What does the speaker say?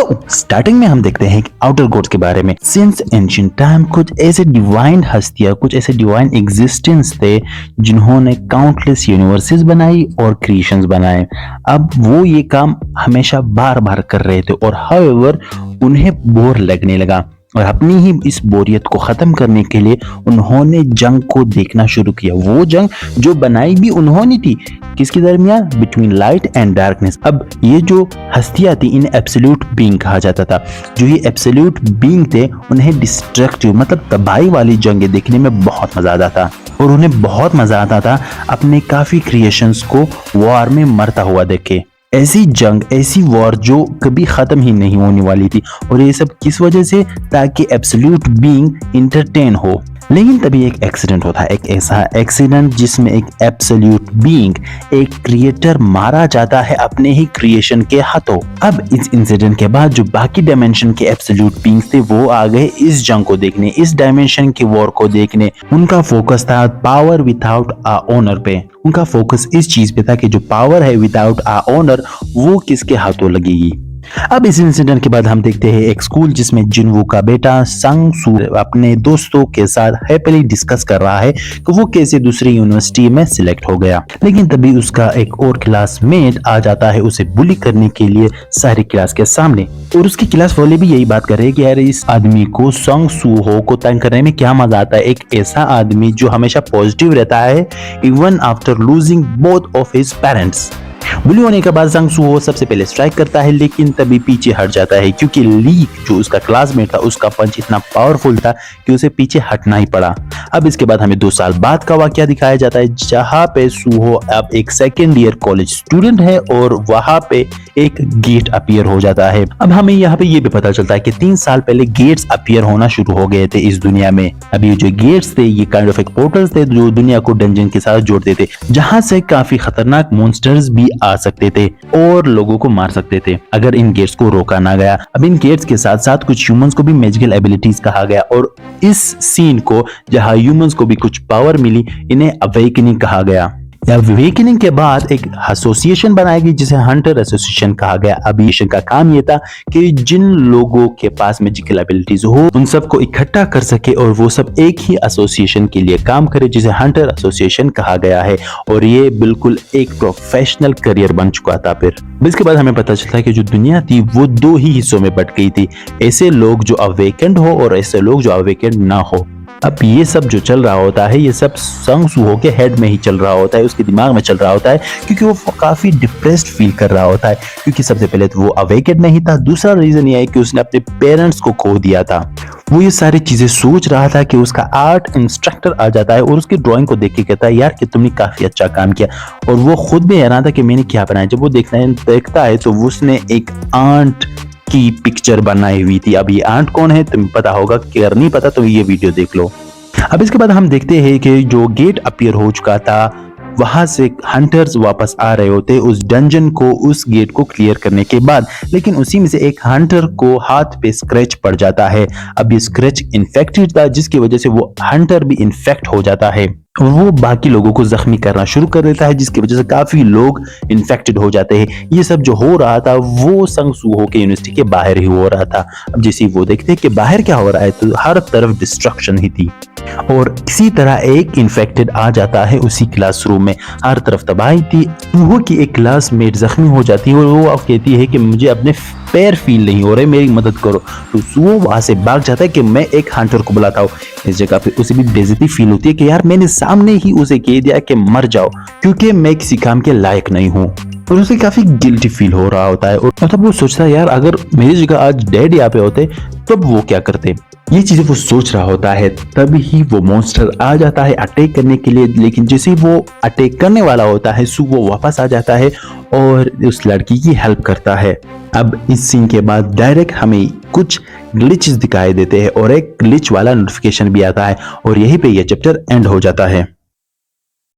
तो स्टार्टिंग में हम देखते हैं आउटर गॉड्स के बारे में। सिंस एंशिएंट टाइम कुछ ऐसे डिवाइन हस्तियां, कुछ ऐसे डिवाइन एग्जिस्टेंस थे जिन्होंने काउंटलेस यूनिवर्सेस बनाई और क्रिएशंस बनाए। अब वो ये काम हमेशा बार बार कर रहे थे और हाउएवर उन्हें बोर लगने लगा और अपनी ही इस बोरियत को खत्म करने के लिए उन्होंने जंग को देखना शुरू किया। वो जंग जो बनाई भी उन्होंने थी, किसके दरमियान? Between light and darkness. अब ये जो हस्तियां थी इन्हें एब्सोल्यूट बीइंग कहा जाता था। जो ये एब्सोल्यूट बीइंग थे उन्हें डिस्ट्रक्टिव मतलब तबाही वाली जंगें देखने में बहुत मजा आता था और उन्हें बहुत मजा आता था अपने काफी क्रिएशंस को वॉर में मरता हुआ देखे। ऐसी जंग, ऐसी वॉर जो कभी खत्म ही नहीं होने वाली थी और ये सब किस वजह से? ताकि एब्सोल्यूट बीइंग इंटरटेन हो। लेकिन तभी एक एक्सीडेंट होता है, एक ऐसा एक्सीडेंट जिसमें एक एब्सोल्यूट बीइंग, एक क्रिएटर मारा जाता है अपने ही क्रिएशन के हाथों। अब इस इंसिडेंट के बाद जो बाकी डायमेंशन के एब्सोल्यूट बीइंग्स थे वो आ गए इस जंग को देखने, इस डायमेंशन की वॉर को देखने। उनका फोकस था पावर विदाउट अ ओनर पे। उनका फोकस इस चीज पे था कि जो पावर है विदाउट अ ओनर वो किसके हाथों लगेगी। अब इस इंसिडेंट के बाद हम देखते हैं एक स्कूल जिसमें जिनवू का बेटा संग सू अपने दोस्तों के साथ हैप्पीली डिस्कस कर रहा है कि वो कैसे दूसरी यूनिवर्सिटी में सिलेक्ट हो गया। लेकिन तभी उसका एक और क्लासमेट आ जाता है उसे बुली करने के लिए सारी क्लास के सामने और उसकी क्लास वाले भी यही बात कर रहे हैं कि यार इस आदमी को संग सू हो को तंग करने में क्या मजा आता है। एक ऐसा आदमी जो हमेशा पॉजिटिव रहता है even after losing both of his parents. Bully होने के बाद संग सू सबसे पहले स्ट्राइक करता है लेकिन तभी पीछे हट जाता है क्योंकि ली जो उसका क्लासमेट था उसका पंच इतना पावरफुल था कि उसे पीछे हटना ही पड़ा। अब इसके बाद हमें 2 साल बाद का वाकया दिखाया जाता है जहां पे सूहो अब एक सेकेंड ईयर कॉलेज स्टूडेंट है और वहां पे एक गेट अपीयर हो जाता है। अब हमें यहाँ पे ये भी पता चलता है कि 3 साल पहले गेट्स अपीयर होना शुरू हो गए थे इस दुनिया में। अब ये जो गेट्स थे ये काइंड ऑफ एक पोर्टल्स थे जो दुनिया को डंजन के साथ जोड़ते थे जहां से काफी खतरनाक मॉन्स्टर्स भी आ सकते थे और लोगों को मार सकते थे अगर इन गेट्स को रोका ना गया। अब इन गेट्स के साथ साथ कुछ ह्यूमंस को भी मैजिकल एबिलिटीज कहा गया और इस सीन को जहां ह्यूमंस को भी कुछ पावर मिली इन्हें अवेकनिंग कहा गया। अवेकनिंग के बाद एक एसोसिएशन बनाई गई जिसे हंटर एसोसिएशन कहा गया। अब एसोसिएशन का काम ये था कि जिन लोगों के पास मैजिकल एबिलिटीज हो उन सबको इकट्ठा कर सके और वो सब एक ही एसोसिएशन के लिए काम करे जिसे हंटर एसोसिएशन कहा गया है और ये बिल्कुल एक प्रोफेशनल करियर बन चुका था। फिर इसके बाद हमें पता चलता है कि जो दुनिया थी वो 2 ही हिस्सों में बट गई थी, ऐसे लोग जो अवेकेंड हो और ऐसे लोग जो अवेकेंड ना हो। अब ये सब जो चल रहा होता है ये सब संग सूहो के हेड में ही चल रहा होता है, उसके दिमाग में चल रहा होता है क्योंकि वो काफी डिप्रेस्ड फील कर रहा होता है क्योंकि सबसे पहले तो वो अवेकेंड नहीं था, दूसरा रीजन ये है कि उसने अपने पेरेंट्स को खो दिया था। वो ये सारी चीजें सोच रहा था कि उसका आर्ट इंस्ट्रक्टर आ जाता है और उसकी ड्राइंग को देख के कहता है यार कि तुमने काफी अच्छा काम किया और वो खुद भी हैरान था कि मैंने क्या बनाया। जब वो देखता है तो उसने एक आंट की पिक्चर बनाई हुई थी। अब ये आंट कौन है तुम्हें पता होगा, अगर नहीं पता तो ये वीडियो देख लो। अब इसके बाद हम देखते हैं कि जो गेट अपीयर हो चुका था वहां से हंटर्स वापस आ रहे होते उस डंजन को, उस गेट को क्लियर करने के बाद, लेकिन उसी में से एक हंटर को हाथ पे स्क्रैच पड़ जाता है। अब ये स्क्रैच इन्फेक्टेड था जिसकी वजह से वो हंटर भी इन्फेक्ट हो जाता है। वो बाकी लोगों को जख्मी करना शुरू कर देता है जिसकी वजह से काफी लोग इन्फेक्टेड हो जाते हैं। ये सब जो हो रहा था वो संग सूहो के यूनिवर्सिटी के बाहर ही हो रहा था। अब जैसे वो देखते हैं कि बाहर क्या हो रहा है तो हर तरफ डिस्ट्रक्शन ही थी और इसी तरह एक इन्फेक्टेड आ जाता है उसी क्लासरूम में, हर तरफ तबाही थी। सूहो की एक क्लासमेट जख्मी हो जाती है और वो अब कहती है कि मुझे अपने पैर फील नहीं हो रहे, मेरी मदद करो। तो सूहो वहां से भाग जाता है कि मैं एक हंटर को बुलाता हूँ। इस जगह पे उसे भी बेइज्जती फील होती है कि यार मैंने सामने ही उसे कह दिया कि मर जाओ क्योंकि मैं किसी काम के लायक नहीं हूँ और उसे काफी गिल्टी फील हो रहा होता है और तब वो सोचता है यार अगर मेरी जगह आज डैड यहाँ पे होते तब वो क्या करते। ये चीजें वो सोच रहा होता है तभी ही वो मॉन्स्टर आ जाता है अटैक करने के लिए, लेकिन जैसे वो अटैक करने वाला होता है वो वापस आ जाता है और उस लड़की की हेल्प करता है। अब इस सीन के बाद डायरेक्ट हमें कुछ ग्लिचेस दिखाई देते हैं और एक ग्लिच वाला नोटिफिकेशन भी आता है और यहीं पे ये चैप्टर एंड हो जाता है।